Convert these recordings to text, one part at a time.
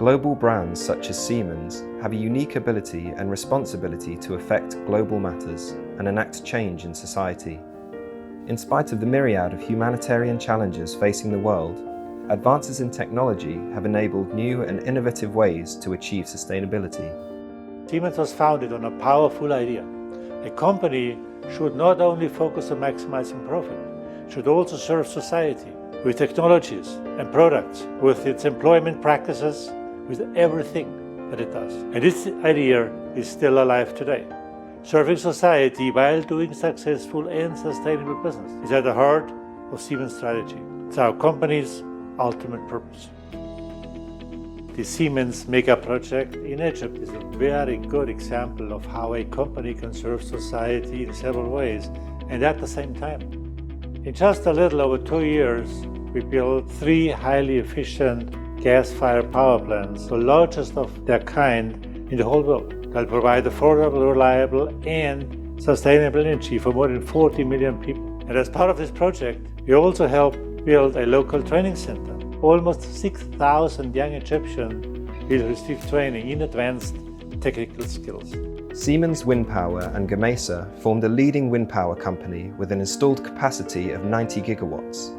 Global brands such as Siemens have a unique ability and responsibility to affect global matters and enact change in society. In spite of the myriad of humanitarian challenges facing the world, advances in technology have enabled new and innovative ways to achieve sustainability. Siemens was founded on a powerful idea. A company should not only focus on maximizing profit, it should also serve society with technologies and products, with its employment practices, with everything that it does. And this idea is still alive today. Serving society while doing successful and sustainable business is at the heart of Siemens' strategy. It's our company's ultimate purpose. The Siemens Mega Project in Egypt is a very good example of how a company can serve society in several ways and at the same time. In just a little over 2 years, we built 3 highly efficient gas-fired power plants, the largest of their kind in the whole world. They'll provide affordable, reliable and sustainable energy for more than 40 million people. And as part of this project, we also helped build a local training center. Almost 6,000 young Egyptians will receive training in advanced technical skills. Siemens Wind Power and Gamesa formed a leading wind power company with an installed capacity of 90 gigawatts.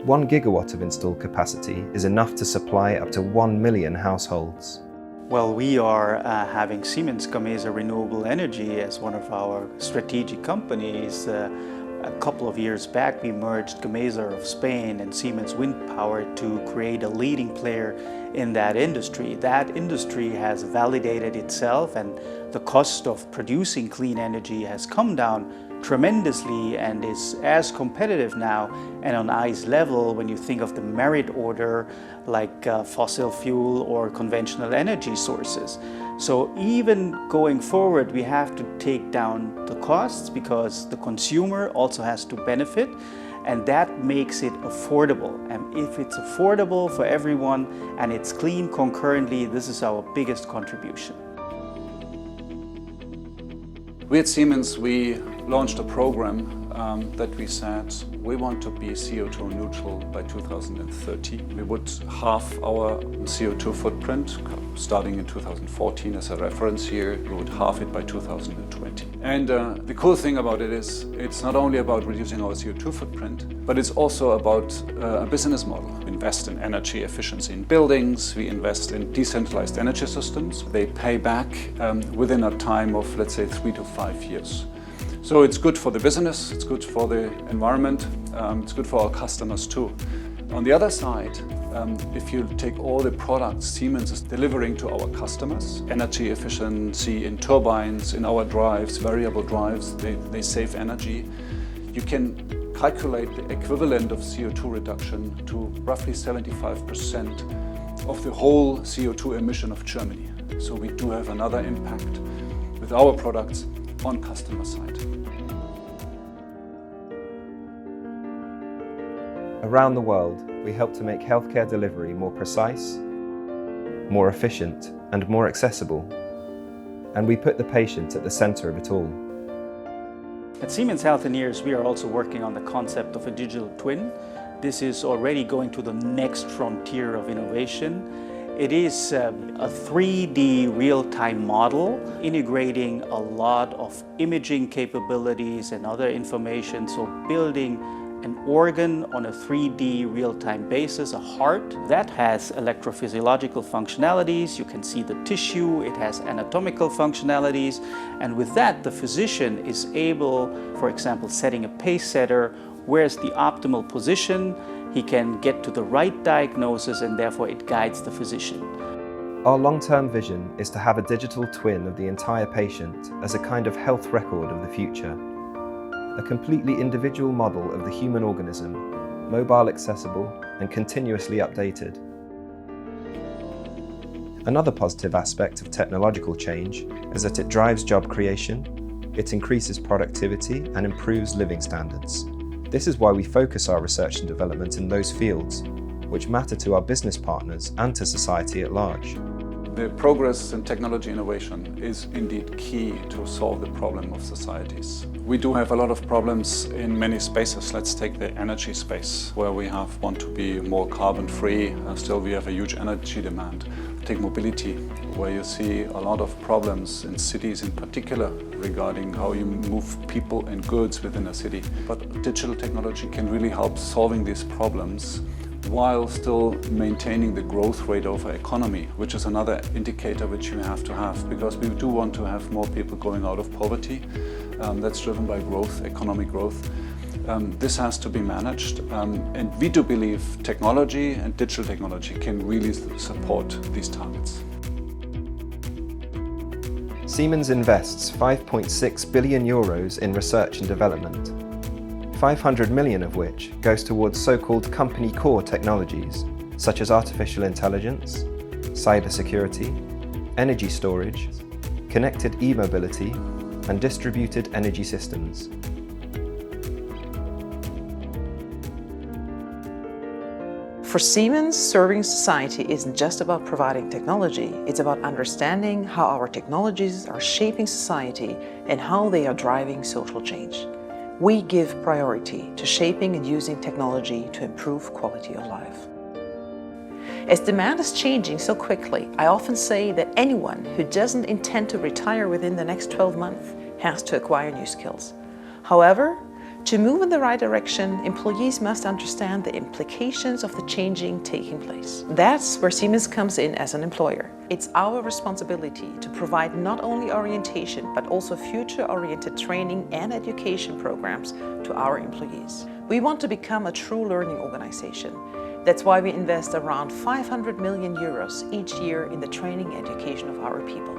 1 gigawatt of installed capacity is enough to supply up to 1 million households. Well, we are having Siemens Gamesa Renewable Energy as one of our strategic companies. A couple of years back, we merged Gamesa of Spain and Siemens Wind Power to create a leading player in that industry. That industry has validated itself, and the cost of producing clean energy has come down tremendously and is as competitive now and on ICE level when you think of the merit order like fossil fuel or conventional energy sources. So even going forward, we have to take down the costs because the consumer also has to benefit, and that makes it affordable. And if it's affordable for everyone and it's clean concurrently, this is our biggest contribution. We at Siemens, we launched a program that we said we want to be CO2 neutral by 2030. We would halve our CO2 footprint starting in 2014 as a reference year. We would halve it by 2020. And the cool thing about it is it's not only about reducing our CO2 footprint, but it's also about a business model. We invest in energy efficiency in buildings, we invest in decentralized energy systems. They pay back within a time of, let's say, 3 to 5 years. So it's good for the business, it's good for the environment, it's good for our customers too. On the other side, if you take all the products Siemens is delivering to our customers, energy efficiency in turbines, in our drives, variable drives, they save energy, you can calculate the equivalent of CO2 reduction to roughly 75% of the whole CO2 emission of Germany. So we do have another impact with our products on customer side. Around the world, we help to make healthcare delivery more precise, more efficient, and more accessible. And we put the patient at the center of it all. At Siemens Healthineers, we are also working on the concept of a digital twin. This is already going to the next frontier of innovation. It is a 3D real-time model integrating a lot of imaging capabilities and other information, so building an organ on a 3D real-time basis, a heart that has electrophysiological functionalities. You can see the tissue, it has anatomical functionalities, and with that the physician is able, for example, setting a pace setter, where's the optimal position, he can get to the right diagnosis, and therefore it guides the physician. Our long-term vision is to have a digital twin of the entire patient as a kind of health record of the future. A completely individual model of the human organism, mobile accessible and continuously updated. Another positive aspect of technological change is that it drives job creation, it increases productivity and improves living standards. This is why we focus our research and development in those fields, which matter to our business partners and to society at large. The progress in technology innovation is indeed key to solve the problem of societies. We do have a lot of problems in many spaces. Let's take the energy space, where we want to be more carbon free. Still we have a huge energy demand. Take mobility, where you see a lot of problems in cities in particular regarding how you move people and goods within a city. But digital technology can really help solving these problems while still maintaining the growth rate of our economy, which is another indicator which you have to have, because we do want to have more people going out of poverty. That's driven by growth, economic growth. This has to be managed, and we do believe technology and digital technology can really support these targets. Siemens invests 5.6 billion euros in research and development, 500 million of which goes towards so-called company core technologies, such as artificial intelligence, cybersecurity, energy storage, connected e-mobility, and distributed energy systems. For Siemens, serving society isn't just about providing technology, it's about understanding how our technologies are shaping society and how they are driving social change. We give priority to shaping and using technology to improve quality of life. As demand is changing so quickly, I often say that anyone who doesn't intend to retire within the next 12 months has to acquire new skills. However, to move in the right direction, employees must understand the implications of the changing taking place. That's where Siemens comes in as an employer. It's our responsibility to provide not only orientation, but also future-oriented training and education programs to our employees. We want to become a true learning organization. That's why we invest around 500 million euros each year in the training and education of our people.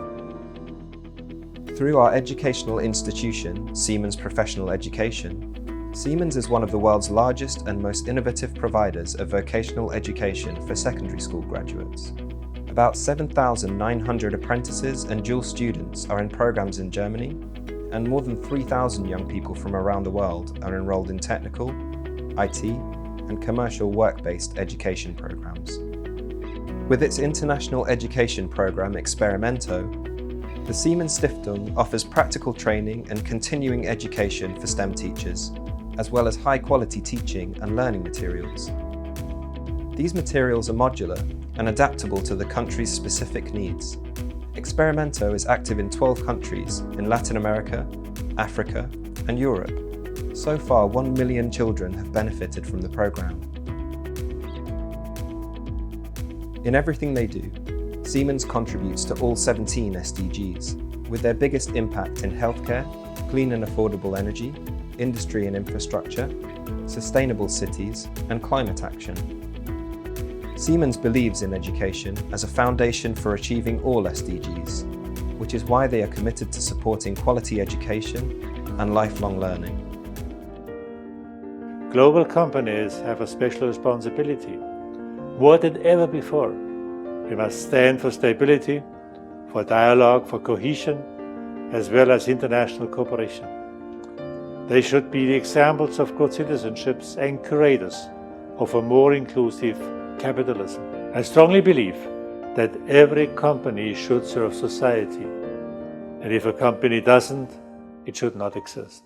Through our educational institution, Siemens Professional Education, Siemens is one of the world's largest and most innovative providers of vocational education for secondary school graduates. About 7,900 apprentices and dual students are in programs in Germany, and more than 3,000 young people from around the world are enrolled in technical, IT, and commercial work-based education programs. With its international education program Experimento, the Siemens Stiftung offers practical training and continuing education for STEM teachers, as well as high-quality teaching and learning materials. These materials are modular and adaptable to the country's specific needs. Experimento is active in 12 countries in Latin America, Africa, and Europe. So far, 1 million children have benefited from the program. In everything they do, Siemens contributes to all 17 SDGs, with their biggest impact in healthcare, clean and affordable energy, industry and infrastructure, sustainable cities, and climate action. Siemens believes in education as a foundation for achieving all SDGs, which is why they are committed to supporting quality education and lifelong learning. Global companies have a special responsibility. More than ever before, we must stand for stability, for dialogue, for cohesion, as well as international cooperation. They should be the examples of good citizenships and curators of a more inclusive capitalism. I strongly believe that every company should serve society, and if a company doesn't, it should not exist.